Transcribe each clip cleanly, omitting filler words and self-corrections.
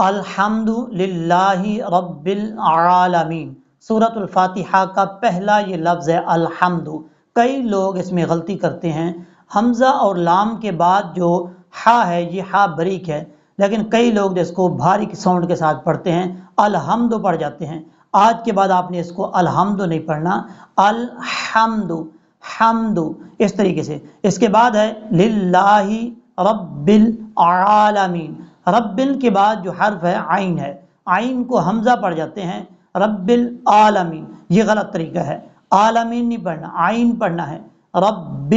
الحمد للہ رب العالمین، سورۃ الفاتحہ کا پہلا یہ لفظ ہے الحمد۔ کئی لوگ اس میں غلطی کرتے ہیں، حمزہ اور لام کے بعد جو ہا ہے یہ ہا بریک ہے، لیکن کئی لوگ اس کو بھاری ساؤنڈ کے ساتھ پڑھتے ہیں، الحمد پڑھ جاتے ہیں۔ آج کے بعد آپ نے اس کو الحمد نہیں پڑھنا، الحمد حمد اس طریقے سے۔ اس کے بعد ہے للہ رب العالمین، رب کے بعد جو حرف ہے عین ہے، عین کو حمزہ پڑھ جاتے ہیں، رب العالمین، یہ غلط طریقہ ہے، عالمین نہیں پڑھنا، عین پڑھنا ہے، رب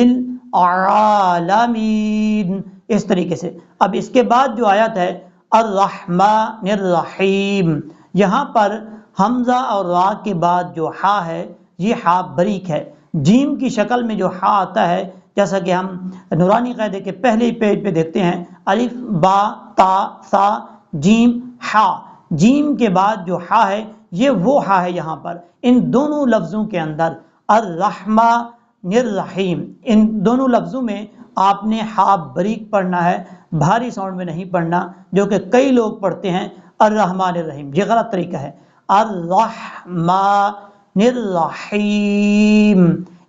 العالمین اس طریقے سے۔ اب اس کے بعد جو آیت ہے الرحمن الرحیم، یہاں پر حمزہ اور را کے بعد جو ہا ہے یہ ہا بریک ہے، جیم کی شکل میں جو ہا آتا ہے، جیسا کہ ہم نورانی قاعدے کے پہلے پیج پہ دیکھتے ہیں، الف با تا سا جیم ہا، جیم کے بعد جو ہا ہے یہ وہ ہا ہے یہاں پر۔ ان دونوں لفظوں کے اندر الرحمن الرحیم، ان دونوں لفظوں میں آپ نے ہا بریک پڑھنا ہے، بھاری ساؤنڈ میں نہیں پڑھنا، جو کہ کئی لوگ پڑھتے ہیں الرحمن الرحیم، یہ غلط طریقہ ہے، الرحمن الرحیم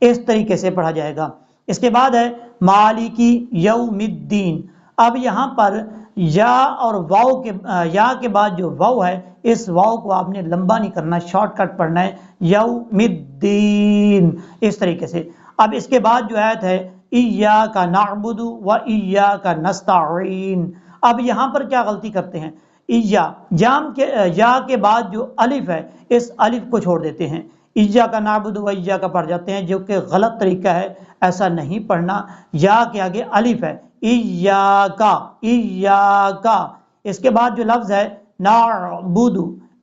اس طریقے سے پڑھا جائے گا۔ اس کے بعد ہے مالکی یوم الدین، اب یہاں پر یا اور واو کے یا کے بعد جو واو ہے، اس واو کو آپ نے لمبا نہیں کرنا، شارٹ کٹ پڑھنا ہے، یوم الدین اس طریقے سے۔ اب اس کے بعد جو آیت ہے ایاک نعبد و ایاک نستعین، اب یہاں پر کیا غلطی کرتے ہیں، یا کے بعد جو الف ہے اس الف کو چھوڑ دیتے ہیں، ایاک نعبد و ایاک پڑھ جاتے ہیں، جو کہ غلط طریقہ ہے، ایسا نہیں پڑھنا۔ یا کے آگے الف ہے، ایاک ایاک، اس کے بعد جو لفظ ہے نعبد،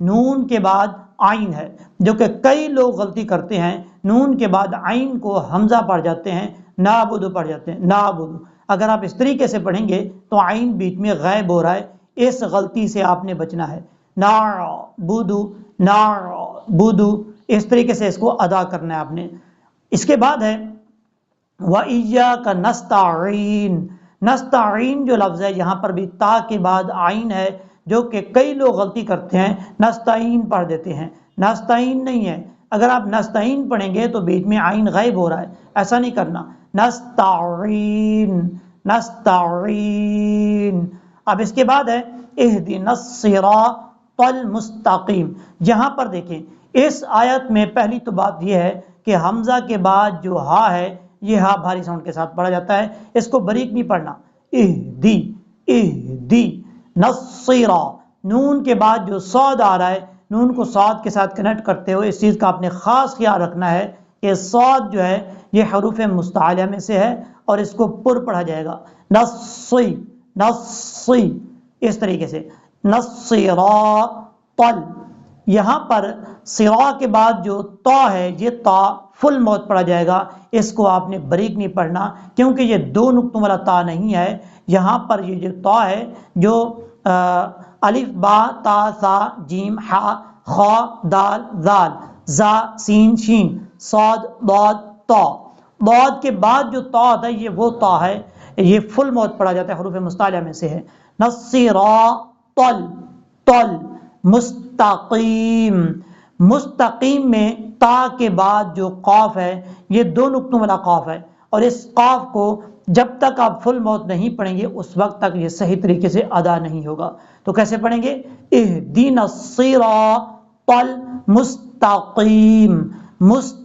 نون کے بعد عین ہے، جو کہ کئی لوگ غلطی کرتے ہیں، نون کے بعد عین کو حمزہ پڑھ جاتے ہیں، نعبد پڑھ جاتے ہیں، نعبد۔ اگر آپ اس طریقے سے پڑھیں گے تو عین بیچ میں غائب ہو رہا ہے، اس غلطی سے آپ نے بچنا ہے، نعبد نعبد اس طریقے سے اس کو ادا کرنا ہے آپ نے۔ اس کے بعد ہے وَإِيَّاكَ نَسْتَعِينُ، نستعین جو لفظ ہے یہاں پر بھی تا کے بعد عین ہے، جو کہ کئی لوگ غلطی کرتے ہیں، نستعین پڑھ دیتے ہیں، نستعین نہیں ہے، اگر آپ نستعین پڑھیں گے تو بیچ میں عین غائب ہو رہا ہے، ایسا نہیں کرنا، نستعین نستعین۔ اب اس کے بعد ہے اہدنا الصراط المستقیم، یہاں پر دیکھیں اس آیت میں پہلی تو بات یہ ہے کہ حمزہ کے بعد جو ہا ہے یہ ہا بھاری ساؤنڈ کے ساتھ پڑھا جاتا ہے، اس کو بریک نہیں پڑھنا، اہدی نصیرا، نون کے بعد جو صاد آ رہا ہے، نون کو صاد کے ساتھ کنیکٹ کرتے ہوئے اس چیز کا آپ نے خاص خیال رکھنا ہے کہ صاد جو ہے یہ حروف مستعلیہ میں سے ہے اور اس کو پر پڑھا جائے گا، نصی نصی اس طریقے سے، نصیراط، یہاں پر صراع کے بعد جو تا ہے یہ تا فل موت پڑھا جائے گا، اس کو آپ نے بریک نہیں پڑھنا، کیونکہ یہ دو نقطوں والا تا نہیں ہے، یہاں پر یہ جو تا ہے جو الف با تا سا جیم ہا خا دال ذال زا سین شین صاد ضاد تا، ضاد کے بعد جو تا آتا ہے یہ وہ تا ہے، یہ فل موت پڑھا جاتا ہے، حروف مستعلیہ میں سے ہے، نصیراط طل مستقیم، مستقیم میں تا کے بعد جو قاف ہے یہ دو نقطوں والا قاف ہے، اور اس قاف کو جب تک آپ فل موت نہیں پڑھیں گے اس وقت تک یہ صحیح طریقے سے ادا نہیں ہوگا۔ تو کیسے پڑھیں گے، اہدنا الصراط المستقیم، مستقیم،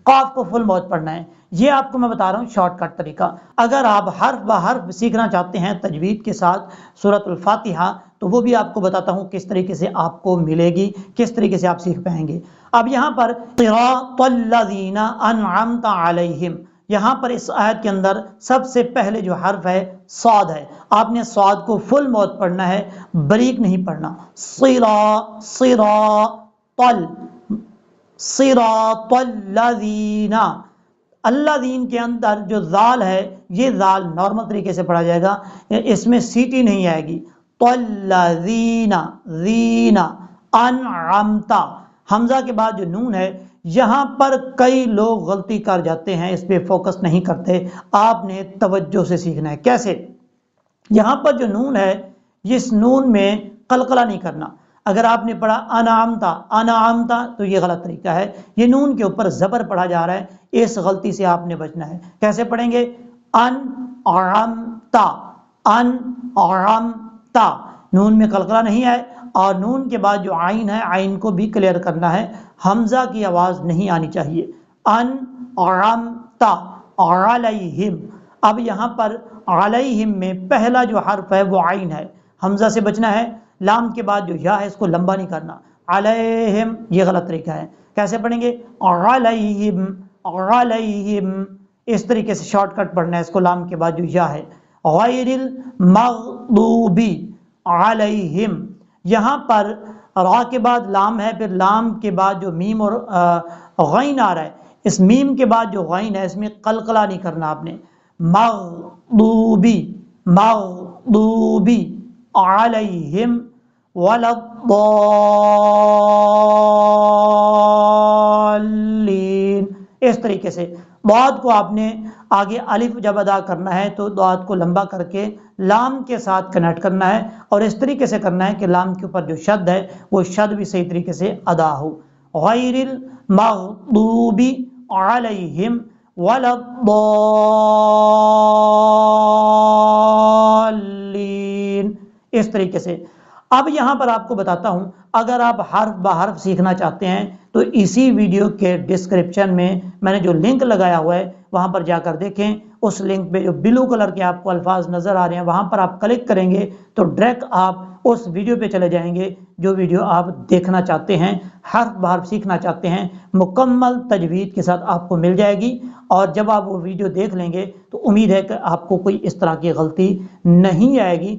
قاف کو فل موت پڑھنا ہے، یہ آپ کو میں بتا رہا ہوں شارٹ کٹ طریقہ۔ اگر آپ حرف بہ حرف سیکھنا چاہتے ہیں تجوید کے ساتھ سورۃ الفاتحہ تو وہ بھی آپ کو بتاتا ہوں کس طریقے سے آپ کو ملے گی، کس طریقے سے آپ سیکھ پائیں گے۔ اب یہاں پر صراط الذین انعمت علیہم، یہاں پر اس آیت کے اندر سب سے پہلے جو حرف ہے صاد ہے، آپ نے صاد کو فل موت پڑھنا ہے، بریک نہیں پڑھنا، صراط الذین، الذین کے اندر جو ذال ہے یہ ذال نارمل طریقے سے پڑھا جائے گا، اس میں سیٹی نہیں آئے گی، الذین ذین انعمت، حمزہ کے بعد جو نون ہے یہاں پر کئی لوگ غلطی کر جاتے ہیں، اس پہ فوکس نہیں کرتے، آپ نے توجہ سے سیکھنا ہے۔ کیسے، یہاں پر جو نون ہے اس نون میں قلقلہ نہیں کرنا. اگر آپ نے پڑھا انعامتا تو یہ غلط طریقہ ہے. یہ نون کے اوپر زبر پڑھا جا رہا ہے. اس غلطی سے آپ نے بچنا ہے. کیسے پڑھیں گے؟ انعمتا، انعمتا. نون میں قلقلہ نہیں ہے، اور نون کے بعد جو عین ہے عین کو بھی کلیئر کرنا ہے. حمزہ کی آواز نہیں آنی چاہیے. انعمتا علیہم. اب یہاں پر علیہم میں پہلا جو حرف ہے وہ عین ہے، حمزہ سے بچنا ہے. لام کے بعد جو یا ہے اس کو لمبا نہیں کرنا. علیہم یہ غلط طریقہ ہے. کیسے پڑھیں گے؟ علیہم، علیہم. اس طریقے سے شارٹ کٹ پڑھنا ہے اس کو. لام کے بعد جو یا ہے. غیر المغضوبی علیہم. یہاں پر را کے بعد لام ہے، پھر لام کے بعد جو میم اور غین آ رہا ہے، اس میم کے بعد جو غین ہے اس میں قلقلہ نہیں کرنا آپ نے. مغضوبی، مغضوبی علیہم ولا الضالین. اس طریقے سے ضاد کو آپ نے آگے الف جب ادا کرنا ہے تو ضاد کو لمبا کر کے لام کے ساتھ کنیکٹ کرنا ہے، اور اس طریقے سے کرنا ہے کہ لام کے اوپر جو شد ہے وہ شد بھی صحیح طریقے سے ادا ہو. غیر المغضوب علیہم ولا الضالین. اس طریقے سے. اب یہاں پر آپ کو بتاتا ہوں، اگر آپ حرف بہ حرف سیکھنا چاہتے ہیں تو اسی ویڈیو کے ڈسکرپشن میں نے جو لنک لگایا ہوا ہے وہاں پر جا کر دیکھیں. اس لنک پہ جو بلو کلر کے آپ کو الفاظ نظر آ رہے ہیں وہاں پر آپ کلک کریں گے تو ڈائریکٹ آپ اس ویڈیو پہ چلے جائیں گے جو ویڈیو آپ دیکھنا چاہتے ہیں، حرف بہ حرف سیکھنا چاہتے ہیں. مکمل تجوید کے ساتھ آپ کو مل جائے گی، اور جب آپ وہ ویڈیو دیکھ لیں گے تو امید ہے کہ آپ کو کوئی اس طرح کی غلطی نہیں آئے گی.